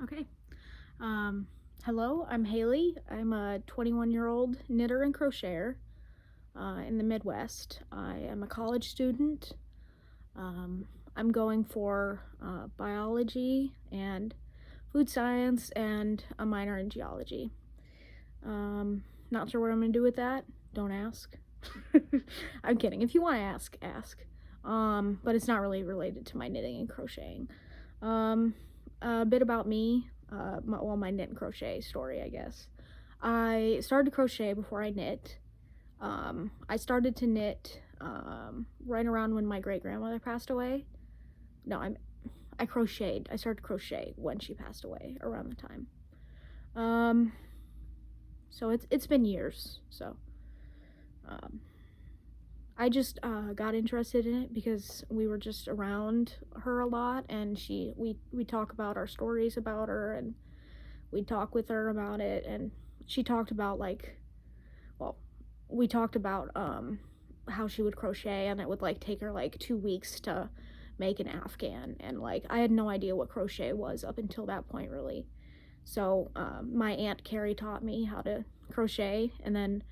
Okay. Hello, I'm Haley. I'm a 21-year-old knitter and crocheter in the Midwest. I am a college student. I'm going for biology and food science and a minor in geology. Not sure what I'm going to do with that. Don't ask. I'm kidding. If you want to ask, ask. But it's not really related to my knitting and crocheting. A bit about me, my knit and crochet story, I guess. I started to crochet before I knit. I started to knit right around when my great-grandmother passed away. No, I crocheted. I started to crochet when she passed away, around the time. So it's been years, so. I just got interested in it because we were just around her a lot, and we talk about our stories about her, and we'd talk with her about it, and she talked about we talked about how she would crochet, and it would take her 2 weeks to make an afghan, and I had no idea what crochet was up until that point, really. So my Aunt Carrie taught me how to crochet, and then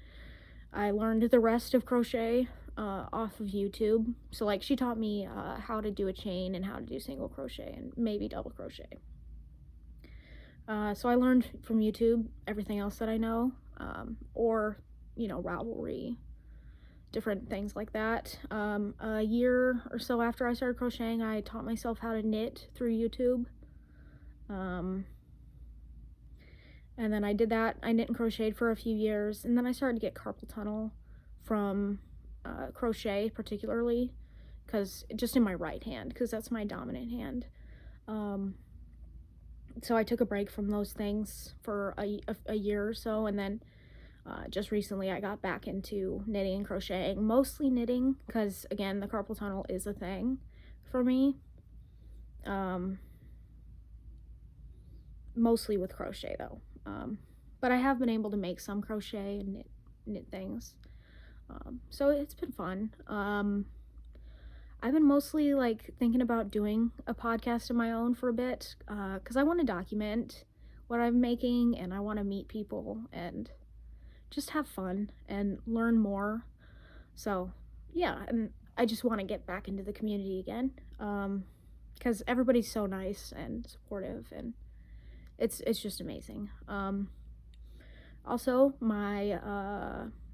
I learned the rest of crochet off of YouTube. So she taught me how to do a chain and how to do single crochet and maybe double crochet. So I learned from YouTube everything else that I know, or Ravelry, different things like that. A year or so after I started crocheting, I taught myself how to knit through YouTube. And then I did that. I knit and crocheted for a few years, and then I started to get carpal tunnel from crochet, particularly, because just in my right hand, because that's my dominant hand. So I took a break from those things for a year or so, and then just recently I got back into knitting and crocheting, mostly knitting, because again, the carpal tunnel is a thing for me. Mostly with crochet though. But I have been able to make some crochet and knit things. So it's been fun. I've been mostly thinking about doing a podcast of my own for a bit, because I want to document what I'm making, and I want to meet people and just have fun and learn more. So yeah, and I just want to get back into the community again, because everybody's so nice and supportive, and it's just amazing. Also, my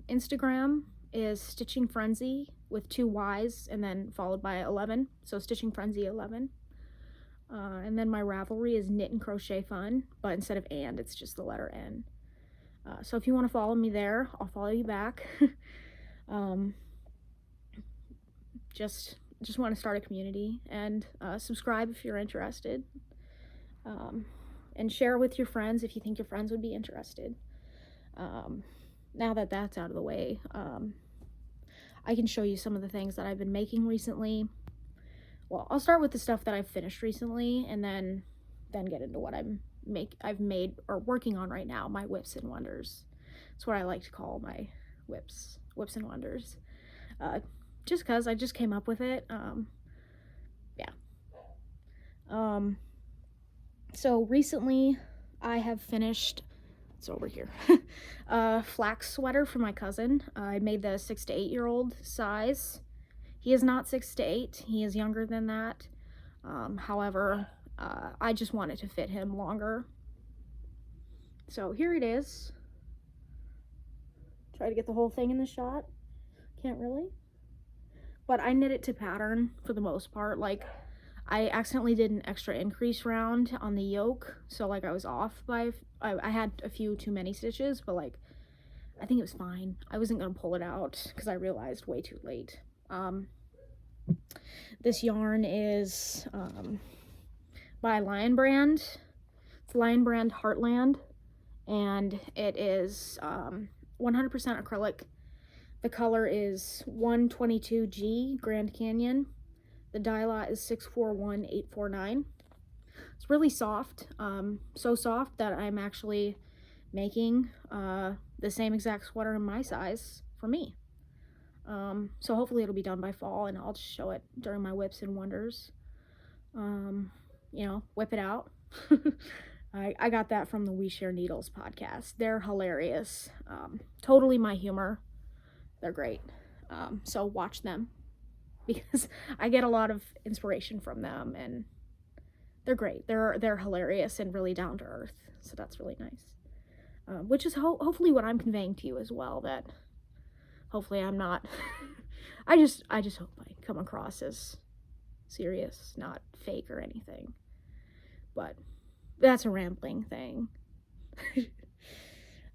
Instagram is Stitching Frenzy with 2 Y's and then followed by 11, so Stitching Frenzy 11. And then my Ravelry is knitncrochetfun, but instead of and, it's just the letter N. So if you want to follow me there, I'll follow you back. Just want to start a community, and subscribe if you're interested. And share with your friends if you think your friends would be interested. Now that that's out of the way, I can show you some of the things that I've been making recently. Well, I'll start with the stuff that I've finished recently, and then get into what I've made or working on right now, my whips and wonders. That's what I like to call my whips and wonders. Just because I just came up with it. Yeah. So recently I have finished, it's over here, Flax sweater for my cousin. I made the 6 to 8 year old size. He is not 6 to 8, he is younger than that. However, I just wanted to fit him longer. So here it is. Try to get the whole thing in the shot. Can't really. But I knit it to pattern for the most part. I accidentally did an extra increase round on the yoke, so I was off by, I had a few too many stitches, but I think it was fine. I wasn't gonna pull it out because I realized way too late. This yarn is by Lion Brand. It's Lion Brand Heartland, and it is 100% acrylic. The color is 122G Grand Canyon. The dye lot is 641849. It's really soft, so soft that I'm actually making the same exact sweater in my size for me. So hopefully it'll be done by fall, and I'll just show it during my whips and wonders. You know, whip it out. I got that from the We Share Needles podcast. They're hilarious. Totally my humor. They're great. So watch them because I get a lot of inspiration from them, and they're great. They're hilarious and really down to earth. So that's really nice. Which is hopefully what I'm conveying to you as well. That hopefully I'm not. I just hope I come across as serious, not fake or anything. But that's a rambling thing.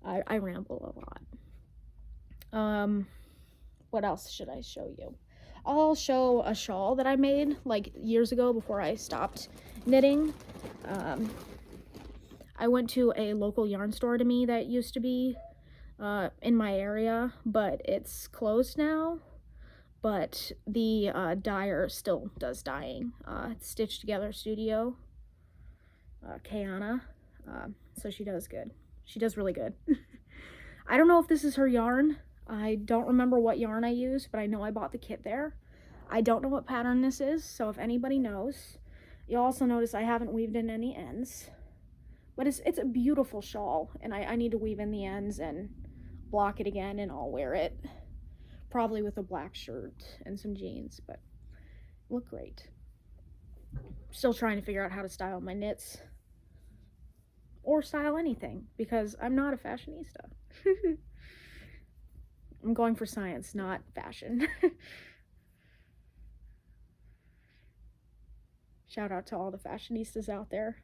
I ramble a lot. What else should I show you? I'll show a shawl that I made like years ago before I stopped knitting. I went to a local yarn store to me that used to be in my area, but it's closed now. But the dyer still does dyeing. It's Stitch Together Studio. Kayana. So she does good. She does really good. I don't know if this is her yarn. I don't remember what yarn I used, but I know I bought the kit there. I don't know what pattern this is, so if anybody knows. You'll also notice I haven't weaved in any ends. But it's a beautiful shawl, and I need to weave in the ends and block it again, and I'll wear it. Probably with a black shirt and some jeans, but look great. Still trying to figure out how to style my knits. Or style anything, because I'm not a fashionista. I'm going for science, not fashion. Shout out to all the fashionistas out there.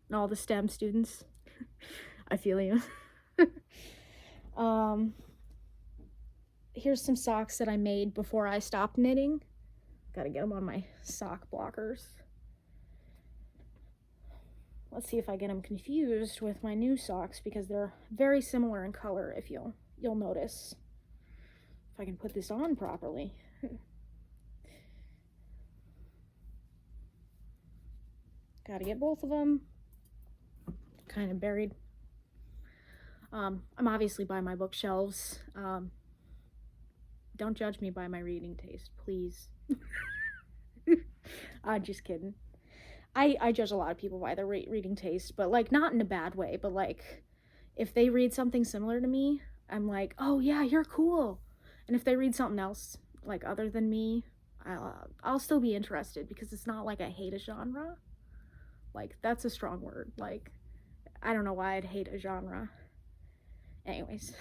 And all the STEM students. I feel you. Here's some socks that I made before I stopped knitting. Gotta get them on my sock blockers. Let's see if I get them confused with my new socks, because they're very similar in color, if you'll notice. If I can put this on properly. Gotta get both of them. Kind of buried. I'm obviously by my bookshelves. Don't judge me by my reading taste, please. I'm just kidding. I judge a lot of people by their reading taste, but like not in a bad way, but like if they read something similar to me, I'm like, oh yeah, you're cool. And if they read something else like other than me, I'll still be interested, because it's not like I hate a genre. Like, that's a strong word. Like, I don't know why I'd hate a genre. Anyways,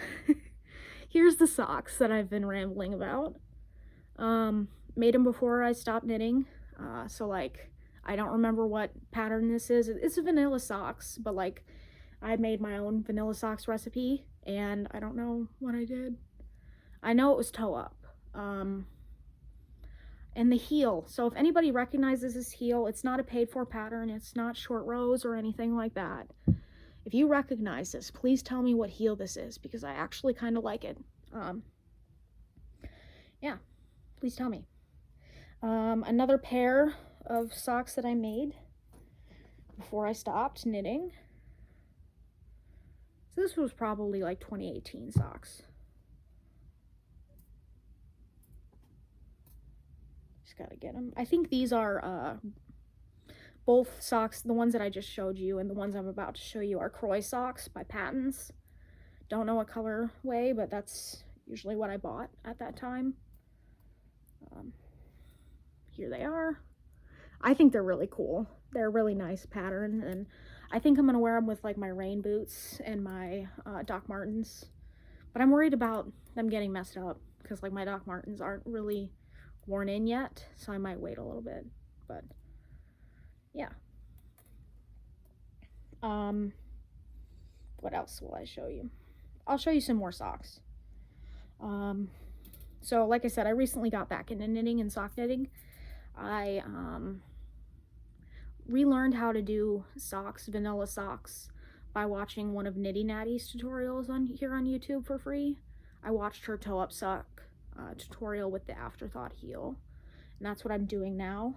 here's the socks that I've been rambling about. Made them before I stopped knitting, so like I don't remember what pattern this is. It's a vanilla socks, but like I made my own vanilla socks recipe, and I don't know what I did. I know it was toe up. And the heel. So if anybody recognizes this heel, it's not a paid for pattern. It's not short rows or anything like that. If you recognize this, please tell me what heel this is, because I actually kind of like it. Yeah, please tell me. Another pair of socks that I made before I stopped knitting. So this was probably like 2018 socks. Just gotta get them. I think these are both socks, the ones that I just showed you and the ones I'm about to show you, are Croy socks by Patons. Don't know what colorway, but that's usually what I bought at that time. Here they are. I think they're really cool. They're a really nice pattern, and I think I'm gonna wear them with like my rain boots and my Doc Martens. But I'm worried about them getting messed up, because like my Doc Martens aren't really worn in yet, so I might wait a little bit. But yeah. What else will I show you? I'll show you some more socks. So like I said, I recently got back into knitting and sock knitting. I relearned how to do socks, vanilla socks, by watching one of Knitty Natty's tutorials here on YouTube for free. I watched her toe up sock tutorial with the afterthought heel, and that's what I'm doing now.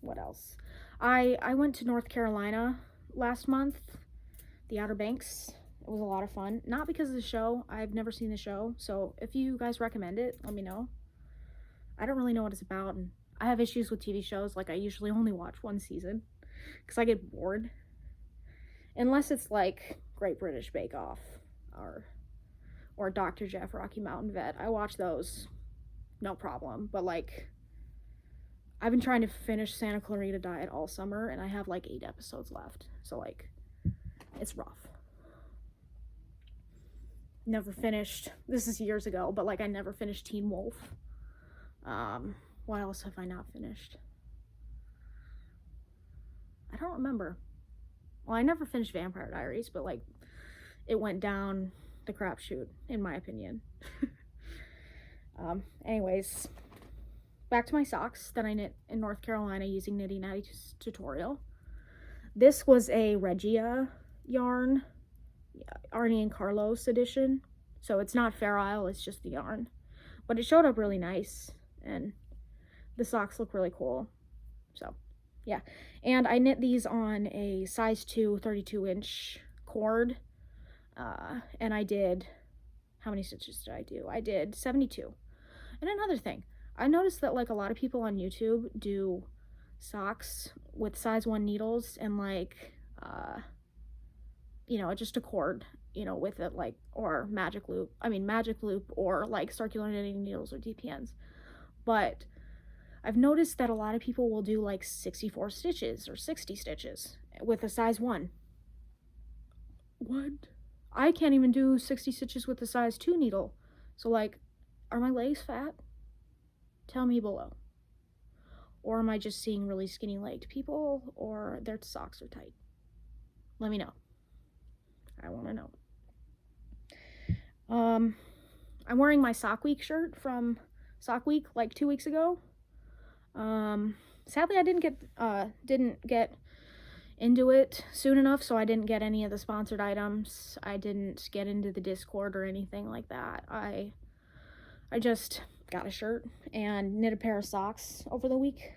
What else? I went to North Carolina last month, the Outer Banks. It was a lot of fun. Not because of the show. I've never seen the show, so if you guys recommend it, let me know. I don't really know what it's about, and I have issues with TV shows. Like, I usually only watch one season because I get bored. Unless it's like Great British Bake Off or Dr. Jeff Rocky Mountain Vet. I watch those, no problem. But like, I've been trying to finish Santa Clarita Diet all summer, and I have like 8 episodes left. So like, it's rough. Never finished. This is years ago, but like, I never finished Teen Wolf. What else have I not finished? I don't remember. Well, I never finished Vampire Diaries, but like, it went down the crapshoot, in my opinion. Anyways, back to my socks that I knit in North Carolina using Knitty Natty's tutorial. This was a Regia yarn, Arnie and Carlos edition. So it's not Fair Isle, it's just the yarn. But it showed up really nice, and the socks look really cool. So, yeah. And I knit these on a size 2 32-inch cord. And I did, how many stitches did I do? I did 72. And another thing, I noticed that like a lot of people on YouTube do socks with size 1 needles and like, you know, just a cord, you know, with it, like, or magic loop or like circular knitting needles or DPNs. But I've noticed that a lot of people will do like 64 stitches or 60 stitches with a size 1. What? I can't even do 60 stitches with a size 2 needle. So like, are my legs fat? Tell me below. Or am I just seeing really skinny legged people, or their socks are tight? Let me know. I want to know. I'm wearing my Sock Week shirt from Sock Week like 2 weeks ago. Sadly I didn't get into it soon enough, so I didn't get any of the sponsored items. I didn't get into the Discord or anything like that. I just got a shirt and knit a pair of socks over the week.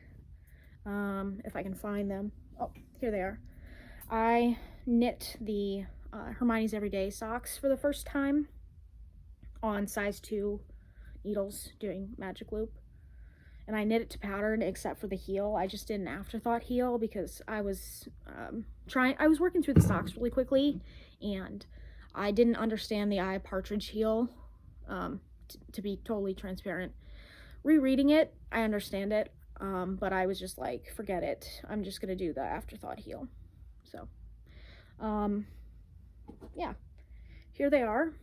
If I can find them. Oh, here they are. I knit the Hermione's Everyday socks for the first time on size 2 needles doing magic loop. And I knit it to pattern except for the heel. I just did an afterthought heel because I was working through the socks really quickly, and I didn't understand the eye partridge heel, to be totally transparent. Rereading it, I understand it, but I was just like, forget it. I'm just gonna do the afterthought heel. So, yeah, here they are.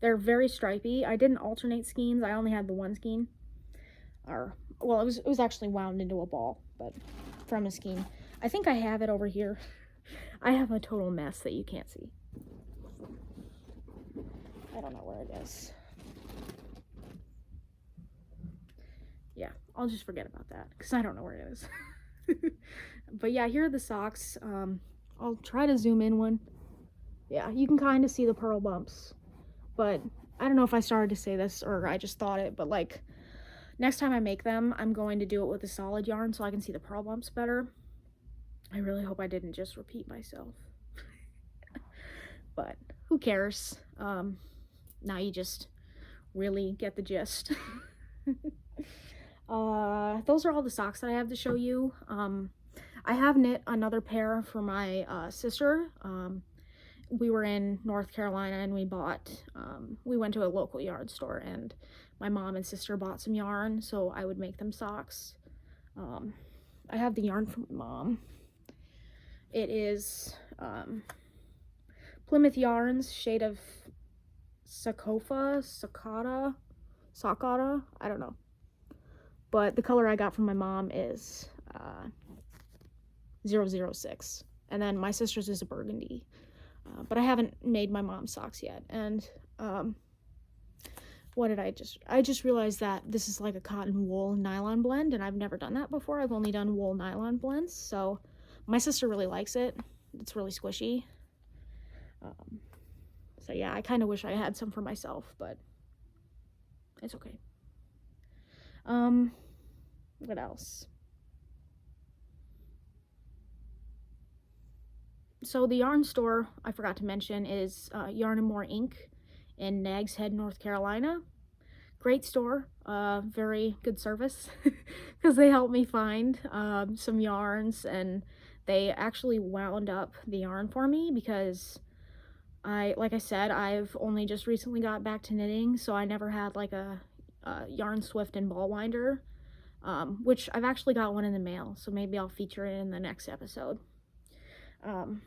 They're very stripy. I didn't alternate skeins. I only had the one skein. Well, it was actually wound into a ball, but from a skein. I think I have it over here. I have a total mess that you can't see. I don't know where it is. Yeah, I'll just forget about that because I don't know where it is. But yeah, here are the socks. I'll try to zoom in one. Yeah, you can kind of see the purl bumps, but I don't know if I started to say this or I just thought it, but like, next time I make them, I'm going to do it with a solid yarn so I can see the purl bumps better. I really hope I didn't just repeat myself. But who cares? Now you just really get the gist. Those are all the socks that I have to show you. I have knit another pair for my sister. We were in North Carolina and we went to a local yarn store, and my mom and sister bought some yarn, so I would make them socks. I have the yarn from my mom. It is Plymouth Yarns, shade of Sakata, I don't know. But the color I got from my mom is 006. And then my sister's is a burgundy. But I haven't made my mom's socks yet. And what did I just realized that this is like a cotton wool nylon blend, and I've never done that before. I've only done wool nylon blends. So my sister really likes it. It's really squishy. So yeah, I kind of wish I had some for myself, but it's okay. What else? So the yarn store, I forgot to mention, is Yarn and More Inc. in Nags Head, North Carolina. great store, very good service, because they helped me find some yarns, and they actually wound up the yarn for me because like I said, I've only just recently got back to knitting, so I never had like a yarn swift and ball winder, which I've actually got one in the mail, so maybe I'll feature it in the next episode. And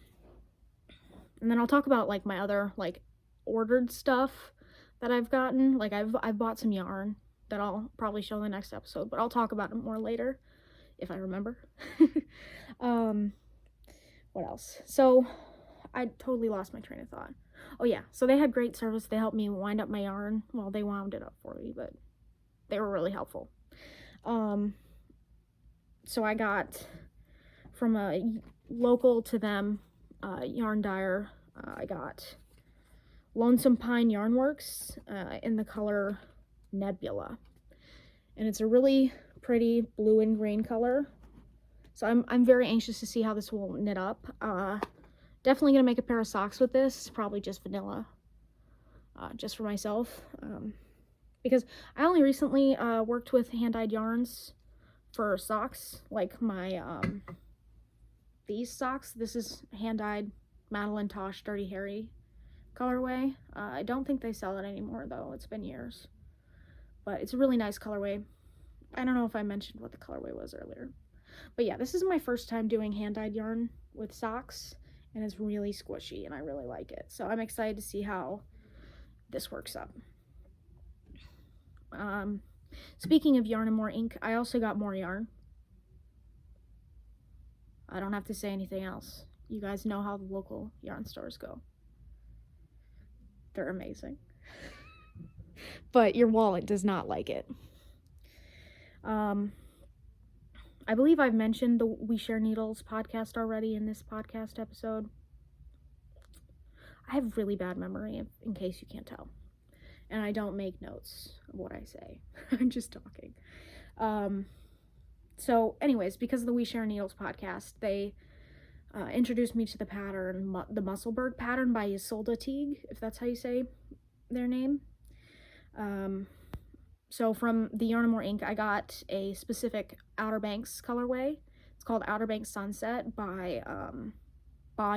then I'll talk about like my other like ordered stuff that I've gotten. Like I've bought some yarn that I'll probably show in the next episode, but I'll talk about it more later if I remember. What else? So I totally lost my train of thought. Oh yeah, so they had great service. They helped me wind up my yarn. Well, they wound it up for me, but they were really helpful. So I got from a local to them yarn dyer, I got Lonesome Pine Yarn Works in the color Nebula, and it's a really pretty blue and green color. So I'm very anxious to see how this will knit up. Definitely gonna make a pair of socks with this, probably just vanilla, just for myself, because I only recently worked with hand-dyed yarns for socks, like my these socks. This is hand-dyed Madeline Tosh Dirty Harry colorway. I don't think they sell it anymore though, it's been years, but it's a really nice colorway. I don't know if I mentioned what the colorway was earlier, but yeah, this is my first time doing hand-dyed yarn with socks, and it's really squishy and I really like it, so I'm excited to see how this works up. Speaking of yarn and more ink, I also got more yarn. I don't have to say anything else. You guys know how the local yarn stores go. They're amazing. But your wallet does not like it. I believe I've mentioned the We Share Needles podcast already in this podcast episode. I have really bad memory, in case you can't tell. And I don't make notes of what I say. I'm just talking. So anyways, because of the We Share Needles podcast, they introduced me to the pattern, the Musselburgh pattern by Ysolda Teague, if that's how you say their name. So from the Yarn and More ink, I got a specific Outer Banks colorway. It's called Outer Banks Sunset by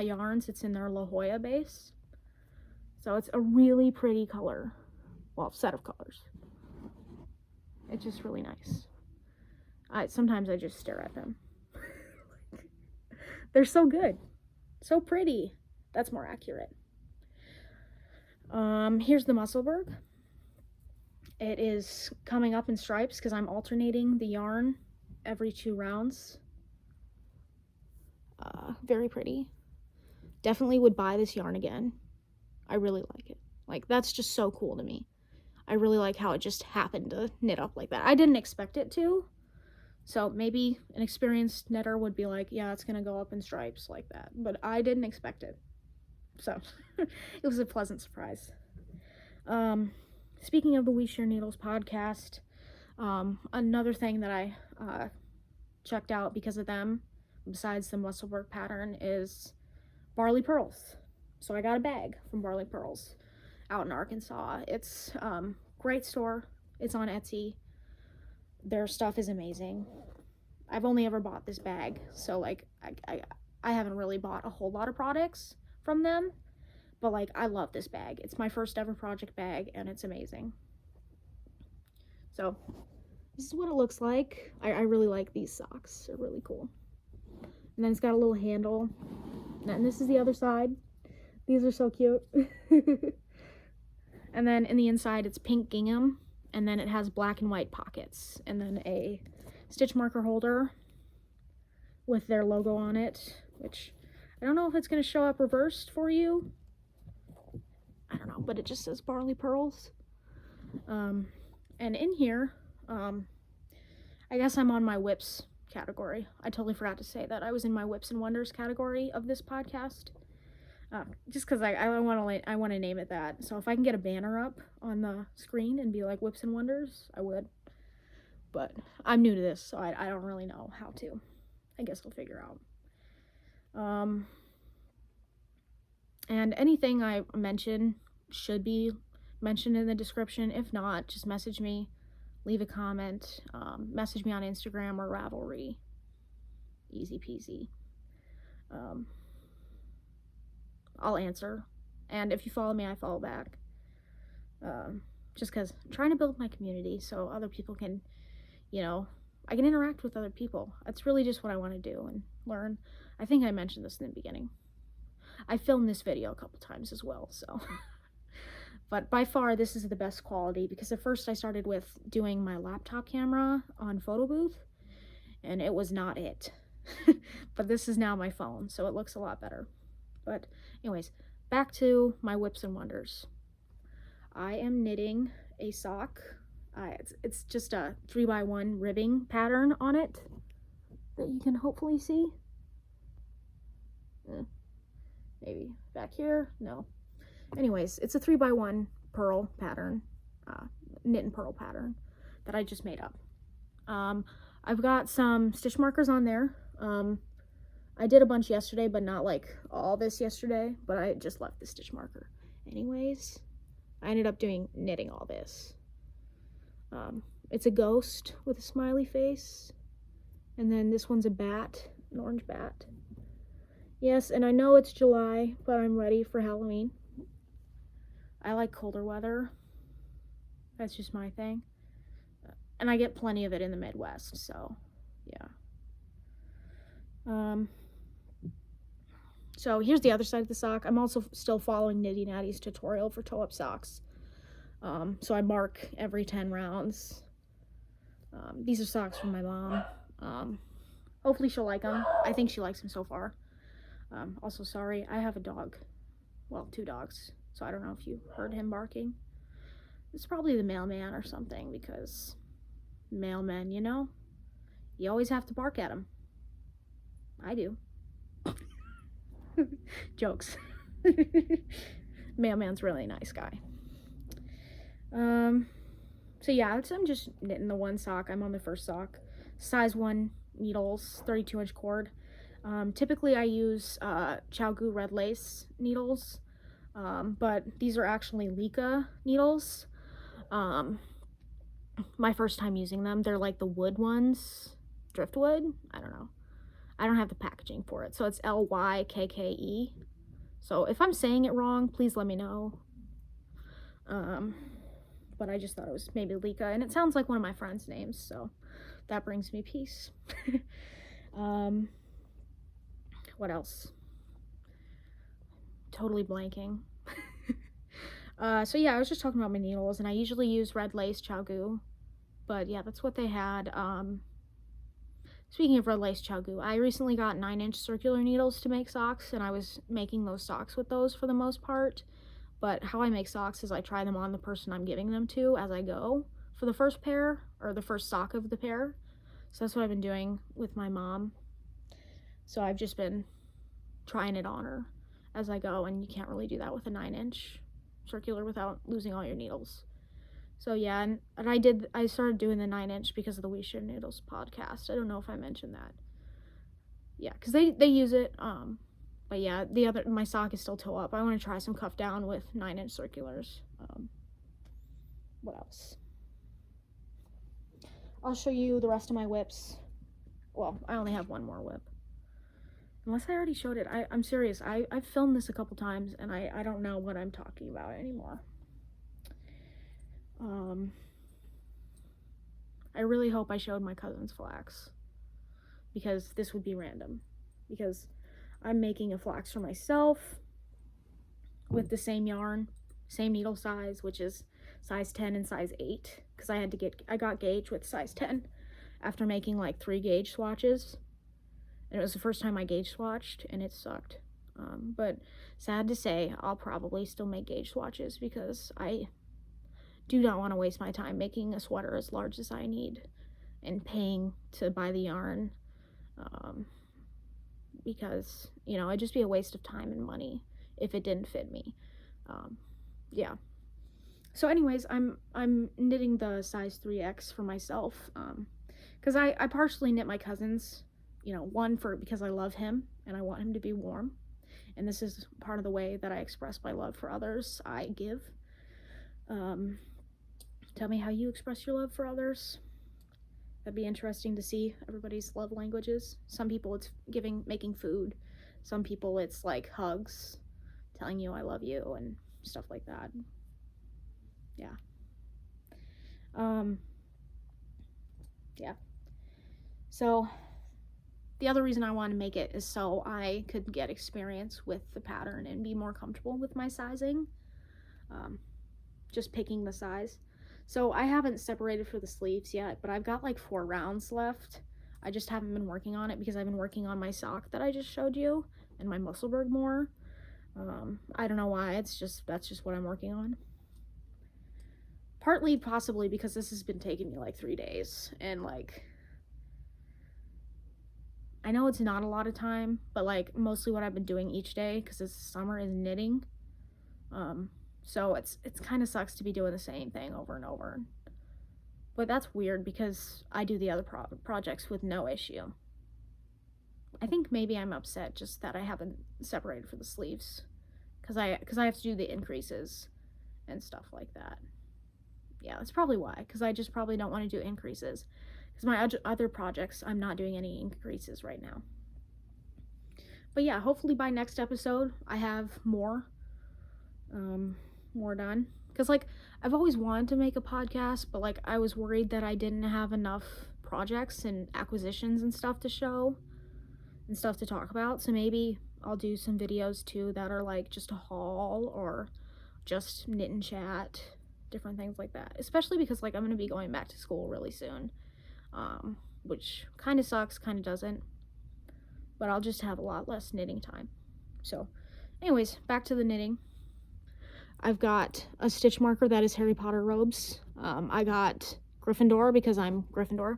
Yarns. It's in their La Jolla base. So it's a really pretty color. Well, set of colors. It's just really nice. Sometimes I just stare at them. They're so good. So pretty. That's more accurate. Here's the Musselburgh. It is coming up in stripes because I'm alternating the yarn every 2 rounds. Very pretty. Definitely would buy this yarn again. I really like it. Like, that's just so cool to me. I really like how it just happened to knit up like that. I didn't expect it to. So maybe an experienced knitter would be like, yeah, it's going to go up in stripes like that. But I didn't expect it. So it was a pleasant surprise. Speaking of the We Share Needles podcast, another thing that I checked out because of them, besides the Musselburgh pattern, is Barley Purls. So I got a bag from Barley Purls out in Arkansas. It's great store. It's on Etsy. Their stuff is amazing. I've only ever bought this bag, so like I haven't really bought a whole lot of products from them, but like I love this bag. It's my first ever project bag and it's amazing. So this is what it looks like. I really like these socks. They're really cool. And then it's got a little handle. And this is the other side. These are so cute. And then in the inside it's pink gingham, and then it has black and white pockets, and then a stitch marker holder with their logo on it, which I don't know if it's going to show up reversed for you. I don't know, but it just says Barley Purls. And in here, I guess I'm on my whips category. I totally forgot to say that I was in my Whips and Wonders category of this podcast. Just because I want to name it that. So if I can get a banner up on the screen and be like Whips and Wonders, I would. But I'm new to this, so I don't really know how to. I guess I'll figure out. And anything I mention should be mentioned in the description. If not, just message me, leave a comment, message me on Instagram or Ravelry. Easy peasy. I'll answer. And if you follow me, I follow back. Just because I'm trying to build my community so other people can, I can interact with other people. That's really just what I want to do and learn. I think I mentioned this in the beginning. I filmed this video a couple times as well, so. But by far, this is the best quality because at first I started with doing my laptop camera on photo booth, and it was not it. But this is now my phone, so it looks a lot better. But anyways, back to my whips and wonders. I am knitting a sock. It's just a 3x1 ribbing pattern on it that you can hopefully see. Maybe back here? No. Anyways, it's a 3x1 purl pattern, knit and purl pattern that I just made up. I've got some stitch markers on there. I did a bunch yesterday, but not like all this yesterday, but I just left the stitch marker. Anyways, I ended up knitting all this. It's a ghost with a smiley face, and then this one's a bat, an orange bat. Yes, and I know it's July, but I'm ready for Halloween. I like colder weather. That's just my thing. And I get plenty of it in the Midwest, so yeah. So here's the other side of the sock. I'm also still following Knitty Natty's tutorial for toe-up socks. So I mark every 10 rounds. These are socks from my mom. Hopefully she'll like them. I think she likes them so far. Also, sorry, I have a dog. Well, 2 dogs. So I don't know if you heard him barking. It's probably the mailman or something, because mailmen, you always have to bark at them. I do. Jokes. Mailman's really a nice guy. So yeah, I'm just knitting the one sock. I'm on the first sock. Size 1 needles, 32-inch cord. Typically I use ChiaoGoo red lace needles. But these are actually Leica needles. My first time using them, they're like the wood ones, driftwood. I don't know. I don't have the packaging for it, so it's LYKKE. So if I'm saying it wrong, please let me know. But I just thought it was maybe Leica, and it sounds like one of my friends' names, so that brings me peace. What else? Totally blanking. So yeah, I was just talking about my needles, and I usually use red lace ChiaoGoo, but yeah, that's what they had. Speaking of red lace ChiaoGoo, I recently got 9-inch circular needles to make socks, and I was making those socks with those for the most part. But how I make socks is I try them on the person I'm giving them to as I go for the first pair, or the first sock of the pair. So that's what I've been doing with my mom. So I've just been trying it on her as I go, and you can't really do that with a 9-inch circular without losing all your needles. So yeah, and I started doing the 9-inch because of the We Share Noodles podcast. I don't know if I mentioned that. Yeah, because they use it. But yeah, my sock is still toe up. I want to try some cuff down with 9-inch circulars. What else? I'll show you the rest of my whips. Well, I only have one more whip. Unless I already showed it. I'm serious. I've filmed this a couple times, and I don't know what I'm talking about anymore. I really hope I showed my cousin's flax, because this would be random. Because I'm making a flax for myself with the same yarn, same needle size, which is size 10 and size 8, because I got gauge with size 10 after making like 3 gauge swatches. And it was the first time I gauge swatched, and it sucked. But sad to say, I'll probably still make gauge swatches, because I do not want to waste my time making a sweater as large as I need and paying to buy the yarn. Because, it'd just be a waste of time and money if it didn't fit me. Yeah. So anyways, I'm knitting the size 3X for myself, because I partially knit my cousin's. One because I love him and I want him to be warm, and this is part of the way that I express my love for others. I give. Tell me how you express your love for others. That'd be interesting to see everybody's love languages. Some people it's making food. Some people it's like hugs, telling you I love you and stuff like that. Yeah. Yeah. So the other reason I want to make it is so I could get experience with the pattern and be more comfortable with my sizing. Just picking the size. So I haven't separated for the sleeves yet, but I've got like 4 rounds left. I just haven't been working on it because I've been working on my sock that I just showed you and my Musselburgh more. I don't know why, that's just what I'm working on. Partly possibly because this has been taking me like 3 days, and like I know it's not a lot of time, but like mostly what I've been doing each day because this summer is knitting. So it's kind of sucks to be doing the same thing over and over. But that's weird because I do the other projects with no issue. I think maybe I'm upset just that I haven't separated for the sleeves because I have to do the increases and stuff like that. Yeah, that's probably why, because I just probably don't want to do increases because my other projects I'm not doing any increases right now. But yeah, hopefully by next episode I have more done, because like I've always wanted to make a podcast, but like I was worried that I didn't have enough projects and acquisitions and stuff to show and stuff to talk about. So maybe I'll do some videos too that are like just a haul or just knit and chat, different things like that, especially because like I'm going to be going back to school really soon, which kind of sucks, kind of doesn't, but I'll just have a lot less knitting time. So anyways, back to the knitting. I've got a stitch marker that is Harry Potter robes. I got Gryffindor because I'm Gryffindor.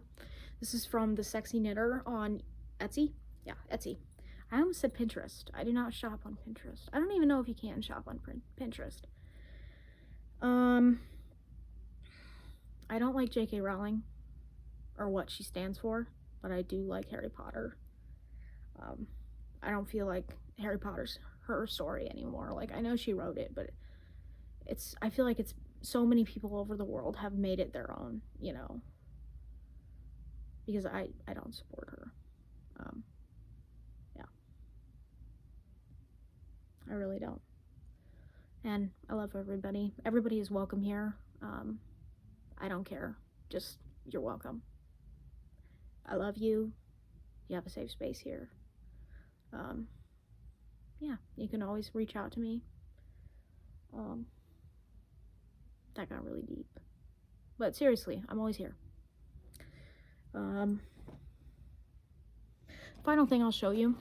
This is from TheSexyKnitter on Etsy. Yeah, Etsy. I almost said Pinterest. I do not shop on Pinterest. I don't even know if you can shop on Pinterest. I don't like J.K. Rowling or what she stands for, but I do like Harry Potter. I don't feel like Harry Potter's her story anymore. Like, I know she wrote it, but I feel like it's so many people over the world have made it their own, you know, because I don't support her. Yeah, I really don't. And I love everybody. Everybody is welcome here. I don't care. Just, you're welcome. I love you. You have a safe space here. Yeah, you can always reach out to me. That got really deep. But seriously, I'm always here. Final thing I'll show you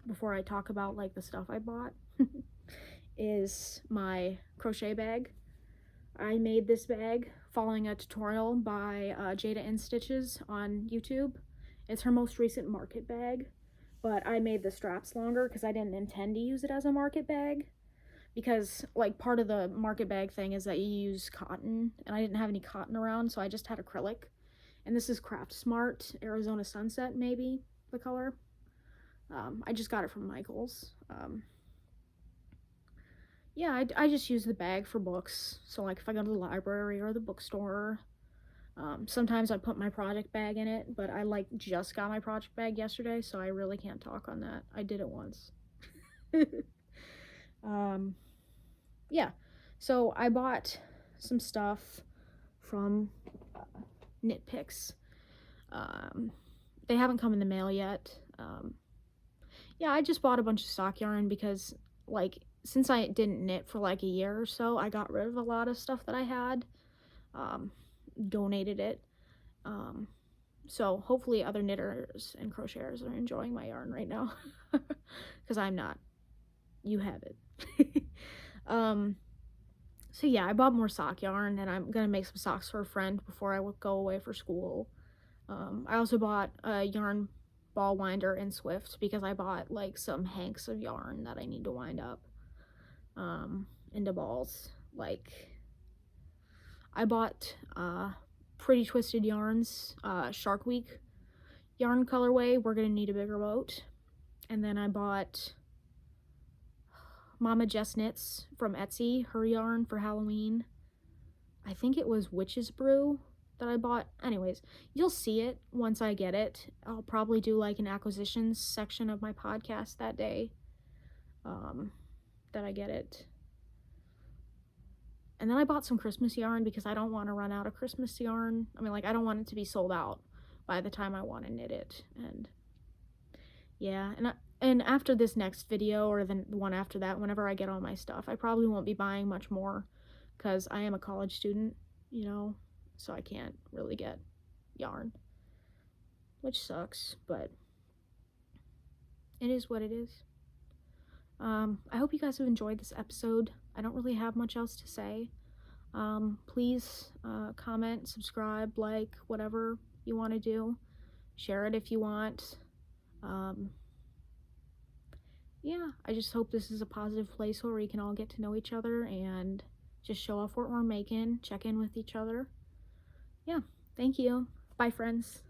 before I talk about like the stuff I bought is my crochet bag. I made this bag following a tutorial by Jayda In Stitches on YouTube. It's her most recent market bag, but I made the straps longer because I didn't intend to use it as a market bag, because like part of the market bag thing is that you use cotton, and I didn't have any cotton around, so I just had acrylic. And this is Craft Smart Arizona Sunset, maybe the color. I just got it from Michael's. Yeah, I just use the bag for books. So like if I go to the library or the bookstore, sometimes I put my project bag in it, but I like just got my project bag yesterday, so I really can't talk on that. I did it once. Yeah, so I bought some stuff from Knit Picks. They haven't come in the mail yet. Yeah, I just bought a bunch of sock yarn because like since I didn't knit for like a year or so, I got rid of a lot of stuff that I had, donated it. So hopefully other knitters and crocheters are enjoying my yarn right now, because I'm not. You have it. So yeah, I bought more sock yarn, and I'm gonna make some socks for a friend before I go away for school. I also bought a yarn ball winder in Swift because I bought like some hanks of yarn that I need to wind up into balls. Like I bought Pretty Twisted Yarns Shark Week yarn colorway. We're gonna need a bigger boat. And then I bought MommaJessKnits from Etsy, her yarn for Halloween. I think it was Witch's Brew that I bought. Anyways, you'll see it once I get it. I'll probably do like an acquisitions section of my podcast that day that I get it. And then I bought some Christmas yarn because I don't want to run out of Christmas yarn. I mean, like, I don't want it to be sold out by the time I want to knit it. And yeah, and after this next video, or the one after that, whenever I get all my stuff, I probably won't be buying much more because I am a college student, you know, so I can't really get yarn, which sucks, but it is what it is. I hope you guys have enjoyed this episode. I don't really have much else to say. Please comment, subscribe, like, whatever you want to do. Share it if you want. Yeah, I just hope this is a positive place where we can all get to know each other and just show off what we're making, check in with each other. Yeah, thank you. Bye, friends.